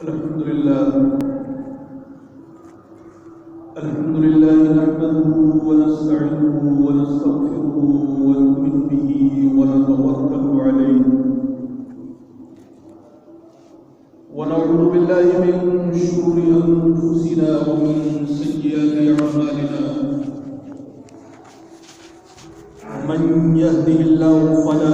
अल्हम्दुलिल्लाह नहमदुहु व नस्तईनुहु व नस्तगफिरुहु व नु'मिनु बिही व नतवक्कलु अलैहि व नऊज़ु बिल्लाहि मिन शुरूरि अंफुसिना व मिन सय्यिआति अअमालिना मन यहदिहिल्लाहु फला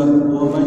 लहु व मन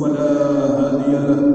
फला हादिय लहु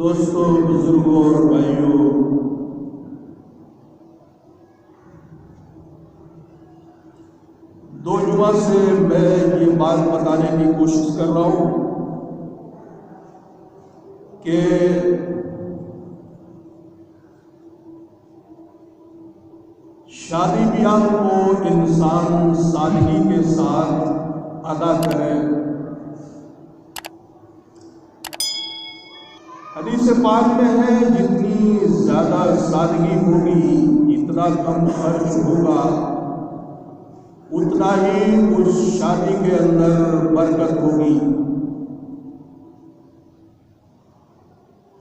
दोस्तों, बुजुर्गों और भाइयों, दो जुमा से मैं ये बात बताने की कोशिश कर रहा हूं कि शादी ब्याह को इंसान सादगी के साथ अदा करे। हदीस पाक में है, जितनी ज्यादा सादगी होगी, जितना कम खर्च होगा, उतना ही उस शादी के अंदर बरकत होगी,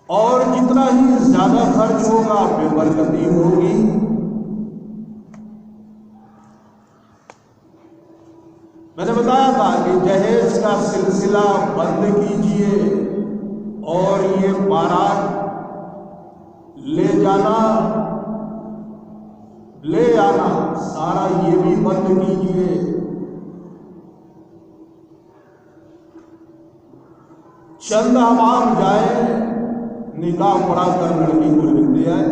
और जितना ही ज्यादा खर्च होगा बेबरकती होगी। मैंने बताया था कि जहेज का सिलसिला बंद कीजिए और ये बारात ले जाना ले आना सारा ये भी बंद कीजिए। चंद हमाम जाए, निकाह पढ़ा कर लड़की को लिख दिया है।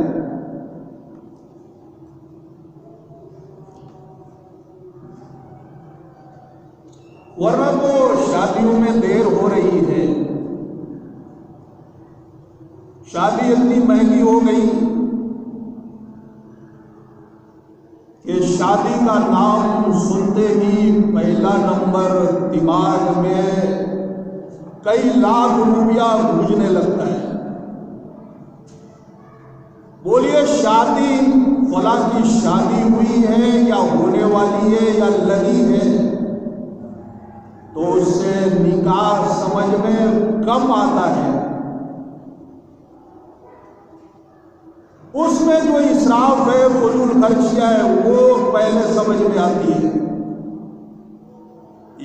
वरना तो शादियों में देर हो रही है। शादी इतनी महंगी हो गई कि शादी का नाम सुनते ही पहला नंबर दिमाग में कई लाख रुपया गूंजने लगता है। बोलिए, शादी फला की शादी हुई है या होने वाली है या लगी है, तो उससे निकाह समझ में कम आता है। उसमें जो इसराफ है, फजूल खर्चिया है, वो पहले समझ में आती है।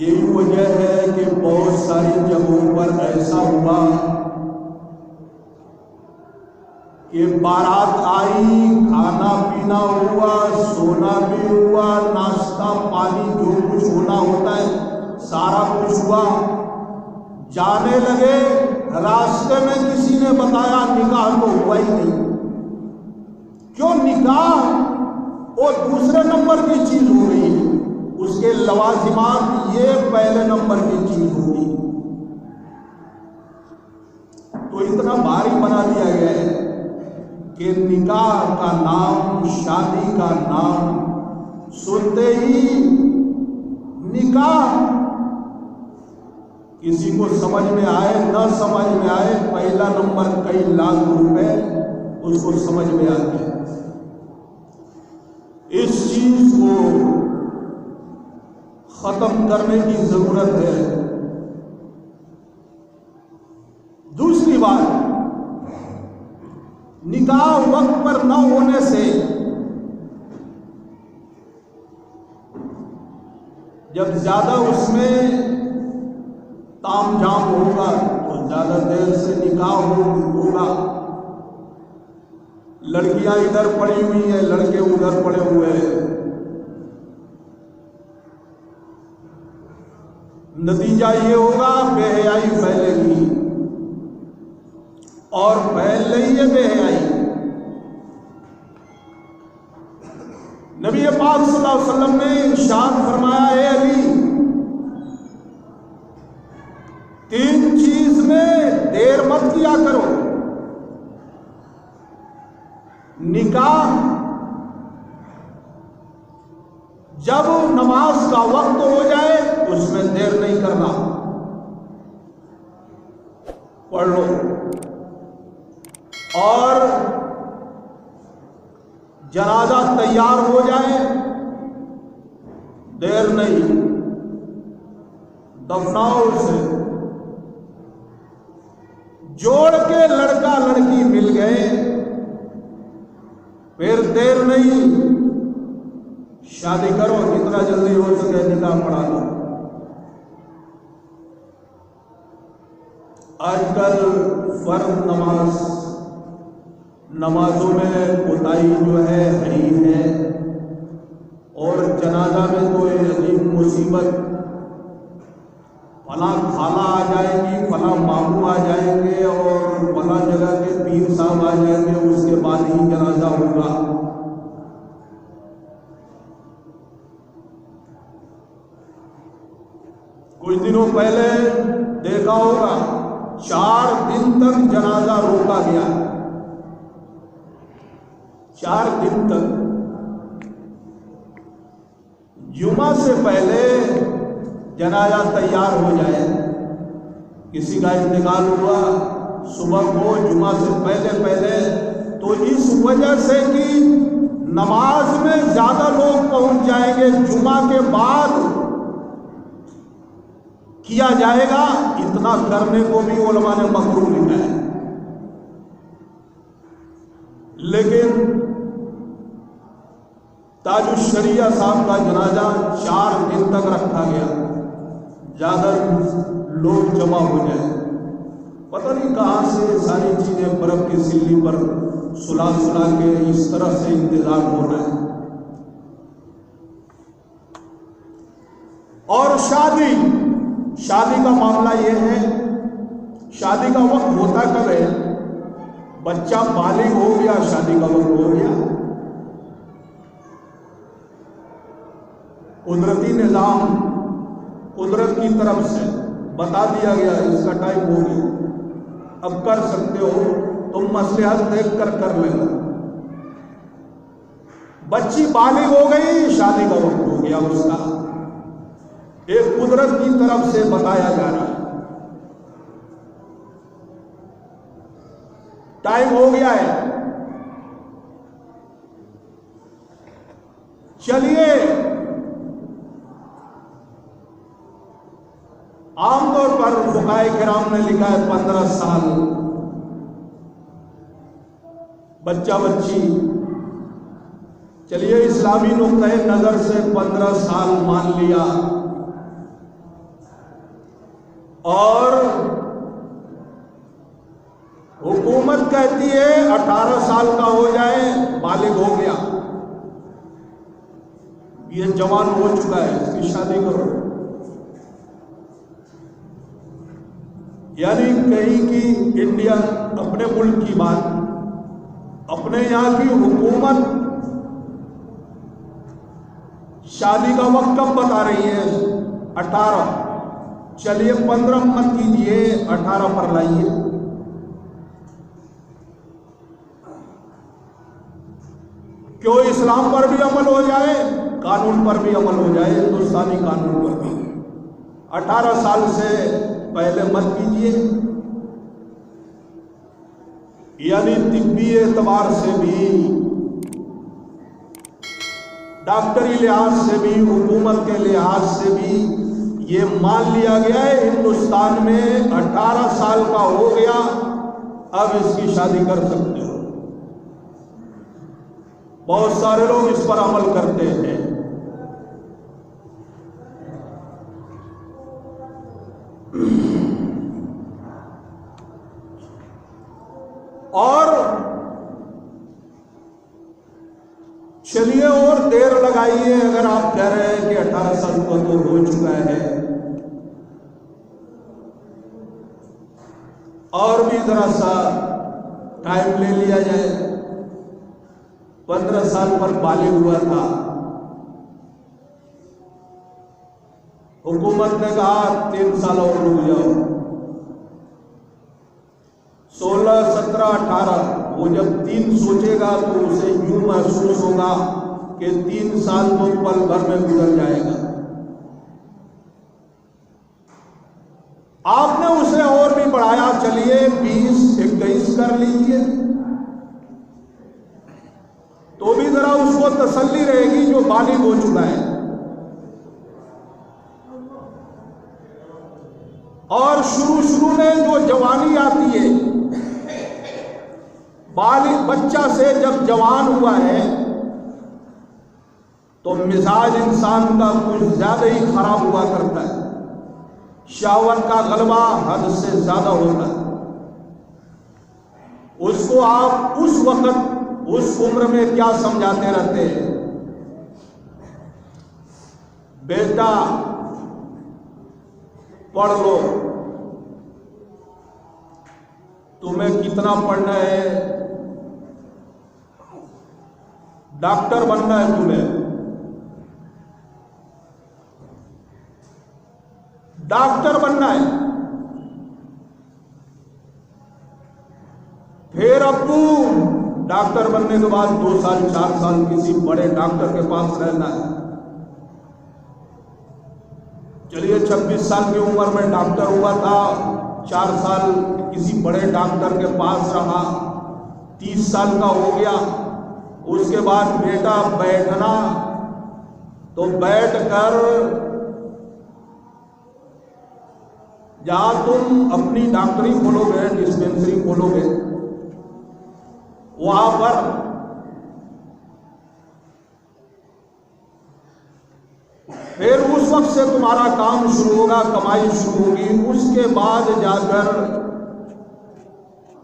यही वजह है कि बहुत सारी जगहों पर ऐसा हुआ कि बारात आई, खाना पीना हुआ, सोना भी हुआ, नाश्ता पानी जो कुछ होना होता है सारा कुछ हुआ। जाने लगे, रास्ते में किसी ने बताया निकाह तो हुआ ही नहीं। क्यों? निकाह वो दूसरे नंबर की चीज हो गई, उसके लवाजिमात ये पहले नंबर की चीज होगी। तो इतना भारी बना दिया गया है कि निकाह का नाम, शादी का नाम सुनते ही निकाह, किसी को समझ में आए न समझ में आए, पहला नंबर कई लाख रुपए उसको समझ में आते हैं। इस चीज को खत्म करने की जरूरत है। दूसरी बात, निकाह वक्त पर न होने से जब ज्यादा उसमें तामझाम होगा तो ज्यादा देर से निकाह होगा। लड़कियां इधर पड़ी हुई हैं, लड़के उधर पड़े हुए हैं। नतीजा ये होगा बेहयाई फैलेगी। और फैल रही है बेहयाई। नबी पाक सल्लल्लाहु अलैहि वसल्लम ने इरशाद फरमाया, ए अली, 3 चीज में देर मत किया करो। निकाह, जब नमाज का वक्त हो जाए उसमें देर नहीं करना, पढ़ लो। और जनाजा तैयार हो जाए, देर नहीं, दफनाओ उसे। जोड़ के लड़का लड़की मिल गए, फिर देर नहीं, शादी करो, जितना जल्दी हो सके निकाह पढ़ा लो। आजकल फर्ज नमाजों में कोताही जो है ही है, और जनाजा में तो ये अजीब मुसीबत, फला खाला आ जाएगी, फला मामू आ जाएंगे और फला जगह के पीर साहब आ जाएंगे, उसके बाद ही जनाजा होगा। कुछ दिनों पहले देखा होगा, 4 दिन तक जनाजा रोका गया, 4 दिन तक। जुमा से पहले जनाजा तैयार हो जाए, किसी का इंतकाल हुआ सुबह को, जुमा से पहले, तो इस वजह से कि नमाज में ज्यादा लोग पहुंच जाएंगे, जुमा के बाद किया जाएगा, इतना करने को भी उलमा ने मकरूह लिखा है। लेकिन ताजुश्शरिया साहब का जनाजा 4 दिन तक रखा गया, ज्यादा लोग जमा हो जाए। पता नहीं कहां से सारी चीजें बर्फ की सिल्ली पर सुला के इस तरह से इंतजाम हो रहा है। और शादी का मामला यह है, शादी का वक्त होता कब है? बच्चा बालिग हो गया, शादी का वक्त हो गया। कुदरती निजाम, कुदरत की तरफ से बता दिया गया इसका टाइम हो गया, अब कर सकते हो, तुम मसलहत देख कर लेना। बच्ची बालिग हो गई, शादी का वक्त हो गया उसका, एक कुदरत की तरफ से बताया जा रहा है, टाइम हो गया है। चलिए, आमतौर पर फुकाए किराम ने लिखा है 15 साल, बच्चा बच्ची। चलिए, इस्लामी नुक्ते नजर से 15 साल मान लिया, और हुकूमत कहती है 18 साल का हो जाए, बालिग हो गया, ये जवान हो चुका है, इसकी शादी करो। यानी कहीं की इंडिया, अपने मुल्क की बात, अपने यहां की हुकूमत शादी का वक्त कब बता रही है? 18। चलिए 15 मत कीजिए, 18 पर लाइए। क्यों? इस्लाम पर भी अमल हो जाए, कानून पर भी अमल हो जाए, हिंदुस्तानी कानून पर भी। 18 साल से पहले मत कीजिए। यानी तिब्बी एतबार से भी, डॉक्टरी लिहाज से भी, हुकूमत के लिहाज से भी ये मान लिया गया है, हिंदुस्तान में 18 साल का हो गया, अब इसकी शादी कर सकते हो। बहुत सारे लोग इस पर अमल करते हैं। और चलिए, और देर लगाइए, अगर आप कह रहे हैं कि 18 साल का तो हो चुका है, और भी जरा सा टाइम ले लिया जाए। 15 साल पर बालिग हुआ था, हुकूमत ने कहा 3 साल और रुक जाओ। 16, 17, 18 वो जब 3 सोचेगा तो उसे यूं महसूस होगा कि 3 साल तो पल भर में गुजर जाएगा। आपने उसे और भी बढ़ाया, चलिए 20, 21 कर लीजिए, तो भी जरा उसको तसल्ली रहेगी जो बालिग हो चुका है। और शुरू में जो जवानी आती है, बालिग बच्चा से जब जवान हुआ है तो मिजाज इंसान का कुछ ज्यादा ही खराब हुआ करता है, शहवत का गलबा हद से ज्यादा होता है। उसको आप उस वक्त उस उम्र में क्या समझाते रहते हैं, बेटा पढ़ लो, तुम्हें कितना पढ़ना है, डॉक्टर बनना है तुम्हें, डॉक्टर बनना है। फिर अब्बू डॉक्टर बनने के बाद 2 साल 4 साल किसी बड़े डॉक्टर के पास रहना है। चलिए 26 साल की उम्र में डॉक्टर हुआ था, 4 साल किसी बड़े डॉक्टर के पास रहा, 30 साल का हो गया। उसके बाद बेटा बैठना, तो बैठ कर जहां तुम अपनी डॉक्टरी खोलोगे, डिस्पेंसरी खोलोगे, वहां पर फिर उस वक्त से तुम्हारा काम शुरू होगा, कमाई शुरू होगी। उसके बाद जाकर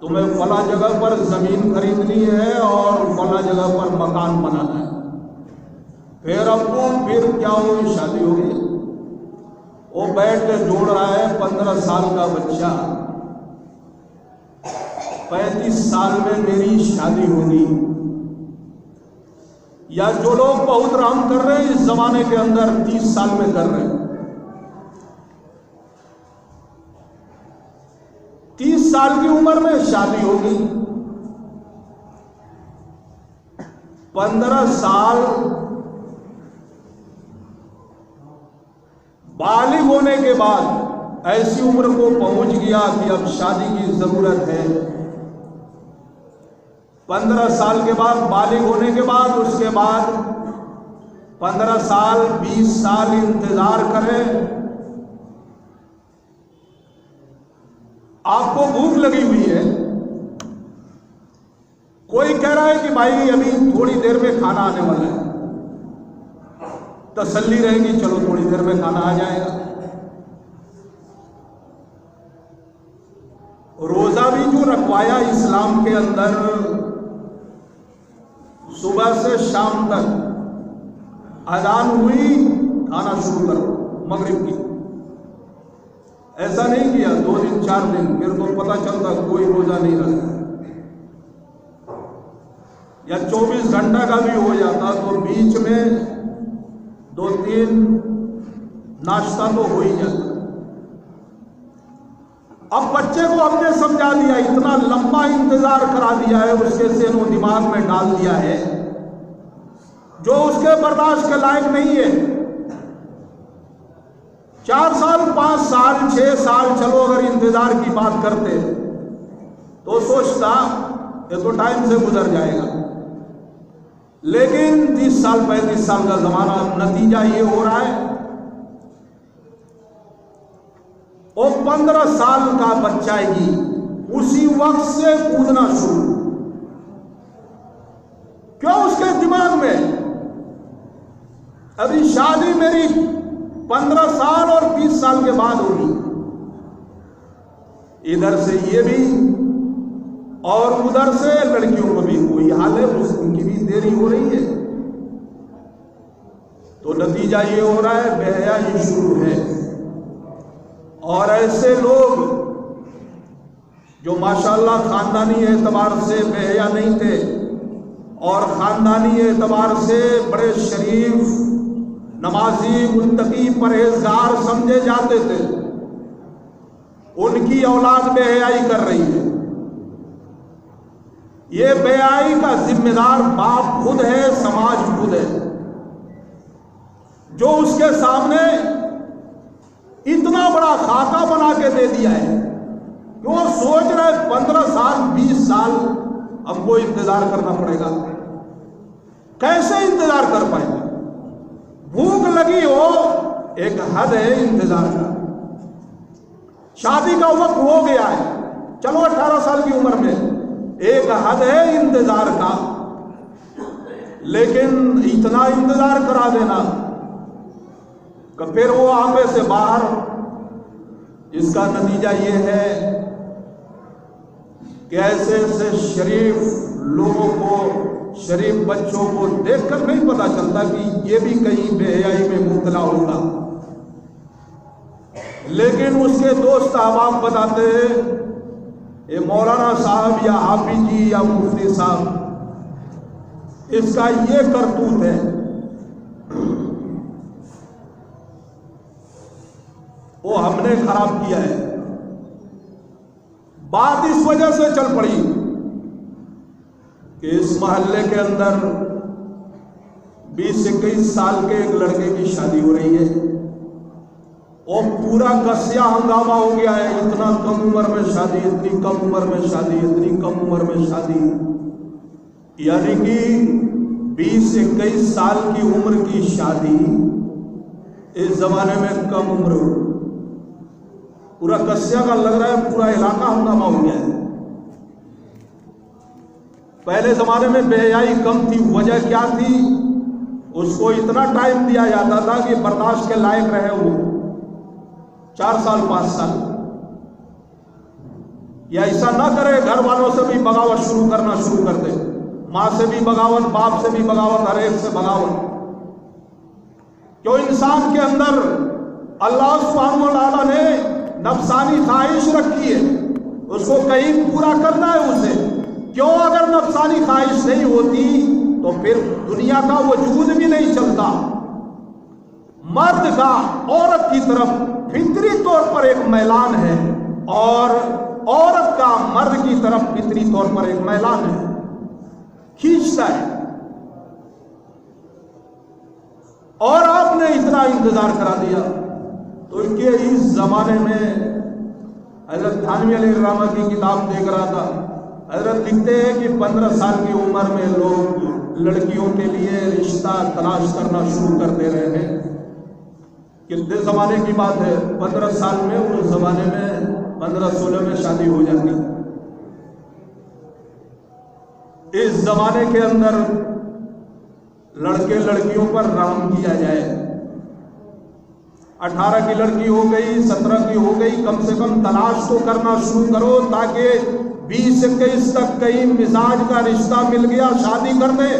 तुम्हें फला जगह पर जमीन खरीदनी है और फला जगह पर मकान बनाना है। फिर अब्बू फिर क्या हुई, शादी हो गई। वो बैठ के जोड़ रहा है 15 साल का बच्चा, 35 साल में मेरी शादी होगी। या जो लोग बहुत रहम कर रहे हैं इस जमाने के अंदर 30 साल में कर रहे हैं। 30 साल की उम्र में शादी होगी, 15 साल बालिग होने के बाद ऐसी उम्र को पहुंच गया कि अब शादी की जरूरत है। 15 साल के बाद बालिग होने के बाद उसके बाद 15 साल 20 साल इंतजार करें। आपको भूख लगी हुई है, कोई कह रहा है कि भाई अभी थोड़ी देर में खाना आने वाला है, तसल्ली रहेगी, चलो थोड़ी देर में खाना आ जाएगा। रोजा भी जो रखवाया इस्लाम के अंदर, सुबह से शाम तक अजान हुई खाना शुरू करो मगरिब की। ऐसा नहीं किया 2 दिन 4 दिन, फिर तो पता चलता कोई रोजा नहीं रखा। या 24 घंटा का भी हो जाता तो बीच में 2-3 नाश्ता तो हो ही जाता। अब बच्चे को हमने समझा दिया, इतना लंबा इंतजार करा दिया है, उसके सेनो दिमाग में डाल दिया है जो उसके बर्दाश्त के लायक नहीं है। 4 साल 5 साल 6 साल चलो अगर इंतजार की बात करते तो सोचता ये तो टाइम से गुजर जाएगा। लेकिन 30 साल 35 साल का जमाना, नतीजा ये हो रहा है वो 15 साल का बच्चा ही उसी वक्त से कूदना शुरू। क्यों? उसके दिमाग में अभी शादी मेरी 15 साल और 20 साल के बाद होगी। इधर से ये भी और उधर से लड़कियों को भी कोई हाल है, उनकी भी देरी हो रही है। तो नतीजा ये हो रहा है बेहयाई शुरू है। और ऐसे लोग जो माशाअल्लाह खानदानी एतबार से बेहया नहीं थे और खानदानी एतबार से बड़े शरीफ, नमाजी, मुत्तकी, परहेजगार समझे जाते थे, उनकी औलाद बेहयाई कर रही है। ये बेहयाई का जिम्मेदार बाप खुद है, समाज खुद है, जो उसके सामने इतना बड़ा खाका बना के दे दिया है कि वो सोच रहे 15 साल 20 साल हमको इंतजार करना पड़ेगा। कैसे इंतजार कर पाएंगे? भूख लगी हो, एक हद है इंतजार का। शादी का वक्त हो गया है, चलो 18 साल की उम्र में, एक हद है इंतजार का। लेकिन इतना इंतजार करा देना कि फिर वो आपे से बाहर, इसका नतीजा ये है कि ऐसे ऐसे शरीफ लोगों को, शरीफ बच्चों को देखकर नहीं पता चलता कि ये भी कहीं बेहयाई में मुब्तला होगा। लेकिन उसके दोस्त अहबाब बताते हैं, ये मौलाना साहब या हाफिज जी या मुफ्ती साहब, इसका ये करतूत है, वो हमने खराब किया है। बात इस वजह से चल पड़ी कि इस मोहल्ले के अंदर 20 से 21 साल के एक लड़के की शादी हो रही है और पूरा कसिया हंगामा हो गया है। इतना कम उम्र में शादी, इतनी कम उम्र में शादी, इतनी कम उम्र में शादी, यानी कि 20 से 21 साल की उम्र की शादी इस जमाने में कम उम्र हो। पूरा कस्या का लग रहा है, पूरा इलाका हंगामा हो गया है। पहले जमाने में बेहयाई कम थी, वजह क्या थी? उसको इतना टाइम दिया जाता था कि बर्दाश्त के लायक रहे वो 4 साल 5 साल, या ऐसा ना करे घर वालों से भी बगावत शुरू कर दे, माँ से भी बगावत, बाप से भी बगावत, हर एक से बगावत। क्यों? इंसान के अंदर अल्लाह सुब्हानहू व तआला ने नफ्सानी ख्वाहिश रखी है, उसको कहीं पूरा करना है उसे। क्यों? अगर नफ्सानी ख्वाहिश नहीं होती तो फिर दुनिया का वजूद भी नहीं चलता। मर्द का औरत की तरफ फितरी तौर पर एक मैलान है और औरत का मर्द की तरफ फितरी तौर पर एक मैलान है, खींचता है। और आपने इतना इंतजार करा दिया। तो इनके इस जमाने में हजरत थानवी अलैहिर्रहमा की किताब देख रहा था, हजरत लिखते हैं कि 15 साल की उम्र में लोग लड़कियों के लिए रिश्ता तलाश करना शुरू कर दे रहे हैं। कितने जमाने की बात है? 15 साल में, उस जमाने में 15-16 में शादी हो जाती। इस जमाने के अंदर लड़के लड़कियों पर रहम किया जाए। 18 की लड़की हो गई, 17 की हो गई, कम से कम तलाश तो करना शुरू करो ताकि 20 से 21 तक कहीं मिजाज का रिश्ता मिल गया, शादी कर दे।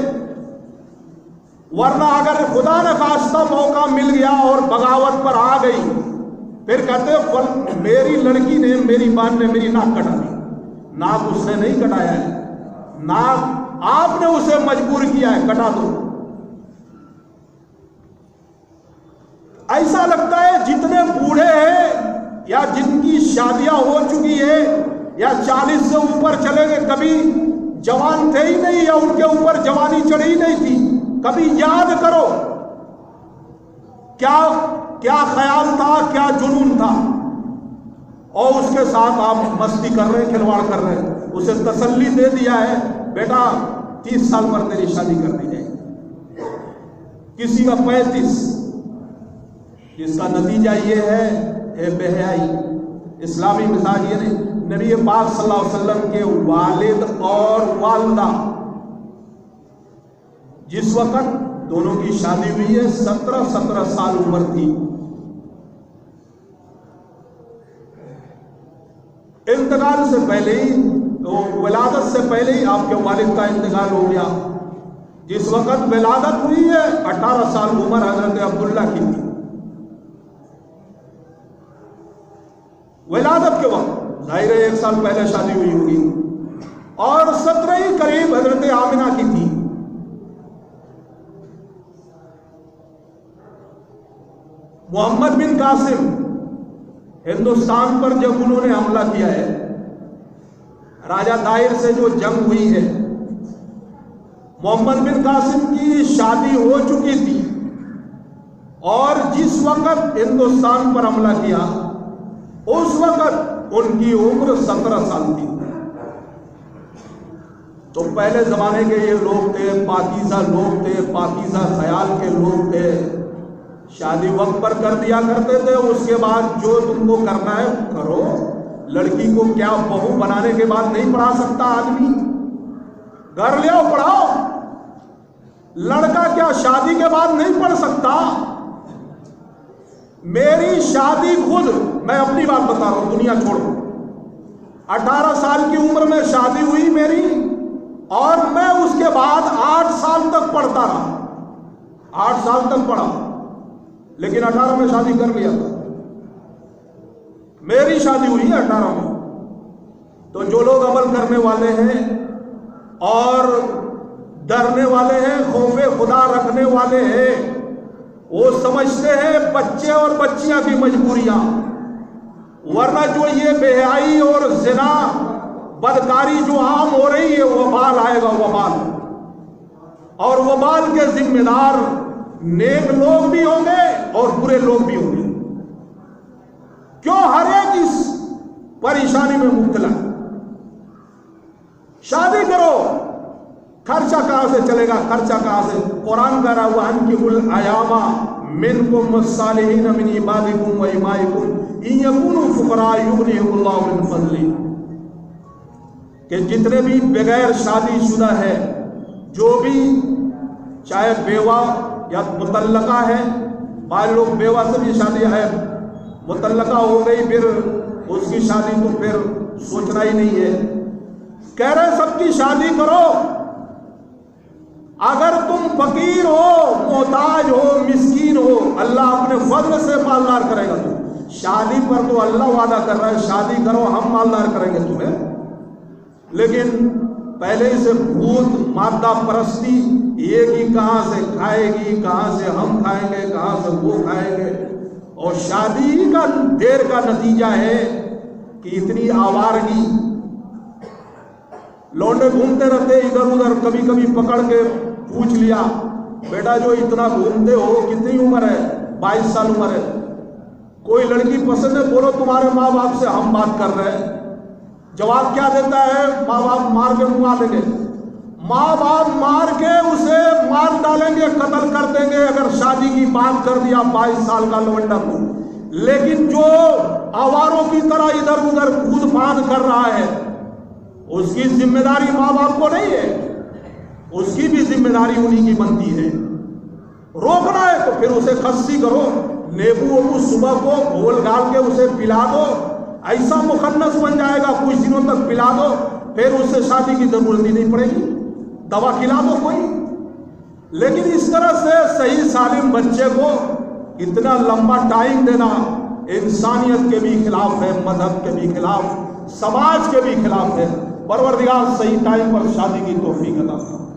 वरना अगर खुदा न खास्ता मौका मिल गया और बगावत पर आ गई, फिर कहते मेरी लड़की ने, मेरी बान ने मेरी नाक कटा दी। नाक उसने नहीं कटाया है, नाक आपने उसे मजबूर किया है, कटा दो। ऐसा लगता है जितने बूढ़े हैं या जिनकी शादियां हो चुकी है या 40 से ऊपर चले गए, कभी जवान थे ही नहीं या उनके ऊपर जवानी चढ़ी नहीं थी। कभी याद करो क्या क्या ख्याल था, क्या जुनून था, और उसके साथ आप मस्ती कर रहे, खिलवाड़ कर रहे। उसे तसल्ली दे दिया है, बेटा 30 साल पर तेरी शादी कर दी जाएगी, किसी का 35। इसका नतीजा ये है बेहयाई, इस्लामी मिजाज ये नहीं। नबी पाक सल्लल्लाहु अलैहि वसल्लम के वालिद और वालिदा जिस वक्त दोनों की शादी हुई है 17 साल उम्र थी। इंतकाल से पहले ही, तो विलादत से पहले ही आपके वालिद का इंतकाल हो गया। जिस वक्त विलादत हुई है 18 साल उम्र हजरत अब्दुल्ला की थी। विलादत के वक्त जाहिर है 1 साल पहले शादी हुई होगी, और 17 ही करीब हजरत आमिना की थी। मोहम्मद बिन कासिम हिंदुस्तान पर जब उन्होंने हमला किया है, राजा दाहिर से जो जंग हुई है, मोहम्मद बिन कासिम की शादी हो चुकी थी और जिस वक्त हिंदुस्तान पर हमला किया उस वक्त उनकी उम्र 17 साल थी। तो पहले जमाने के ये लोग थे, पाकीज़ा लोग थे, पाकीज़ा ख्याल के लोग थे, शादी वक्त पर कर दिया करते थे। उसके बाद जो तुमको करना है करो। लड़की को क्या बहू बनाने के बाद नहीं पढ़ा सकता आदमी? घर ले आओ पढ़ाओ। लड़का क्या शादी के बाद नहीं पढ़ सकता? मेरी शादी खुद, मैं अपनी बात बता रहा हूं, दुनिया छोड़ो, 18 साल की उम्र में शादी हुई मेरी, और मैं उसके बाद 8 साल तक पढ़ता रहा। 8 साल तक पढ़ा, लेकिन 18 में शादी कर लिया था। मेरी शादी हुई है 18 में। तो जो लोग अमल करने वाले हैं और डरने वाले हैं, खौफे खुदा रखने वाले हैं, वो समझते हैं बच्चे और बच्चियां की मजबूरियां, वरना जो ये बेहयाई और जिना बदकारी जो आम हो रही है, वबाल आएगा, वबाल। और वबाल के जिम्मेदार नेक लोग भी होंगे और बुरे लोग भी होंगे। क्यों हर एक इस परेशानी में मुब्तला? शादी करो, खर्चा कहां से चलेगा? खर्चा कहां से? कुरान कह रहा हुआ अनकिहुल अयामा मिनकुम सालिहीन मिन इबादिकुम व इमाइकुम इन यकुनु फुकरा युगनिहुमुल्लाहु मिन फज़ली, कि जितने भी बगैर शादीशुदा है, जो भी चाहे बेवा या मुतल्लका है, बाद लोग बेवा से भी शादी है, मुतल्लका हो गई, फिर उसकी शादी तो फिर सोचना ही नहीं है। कह रहे सबकी शादी करो। अगर तुम फकीर हो, मोहताज हो, मिस्कीन हो, अल्लाह अपने फजल से मालदार करेगा। तुम शादी पर तो अल्लाह वादा कर रहा है, शादी करो हम मालदार करेंगे तुम्हें। लेकिन पहले से भूत मादा परस्ती, ये कि कहां से खाएगी, कहां से हम खाएंगे, कहां से वो खाएंगे। और शादी का देर का नतीजा है कि इतनी आवारगी, लौंडे घूमते रहते इधर उधर, कभी कभी पकड़ के पूछ लिया, बेटा जो इतना घूमते हो कितनी उम्र है? 22 साल उम्र है। कोई लड़की पसंद है, बोलो तुम्हारे माँ बाप से हम बात कर रहे हैं। जवाब क्या देता है? माँ बाप मार के मुआ देंगे, माँ बाप मार के उसे मार डालेंगे, कत्ल कर देंगे अगर शादी की बात कर दिया 22 साल का लौंडा को। लेकिन जो आवारों की तरह इधर उधर कूद फांद कर रहा है, उसकी जिम्मेदारी माँ बाप को नहीं है, उसकी भी जिम्मेदारी उन्हीं की बनती है। रोकना है तो फिर उसे खस्सी करो, नींबू वबू सुबह को घोल डाल के उसे पिला दो, ऐसा मुखन्नस बन जाएगा, कुछ दिनों तक पिला दो, फिर उससे शादी की जरूरत ही नहीं पड़ेगी, दवा खिला दो कोई। लेकिन इस तरह से सही सालिम बच्चे को इतना लंबा टाइम देना इंसानियत के भी खिलाफ है, मजहब के भी खिलाफ, समाज के भी खिलाफ है। परवरदिगार सही टाइम पर शादी की तौफीक अता फरमाए।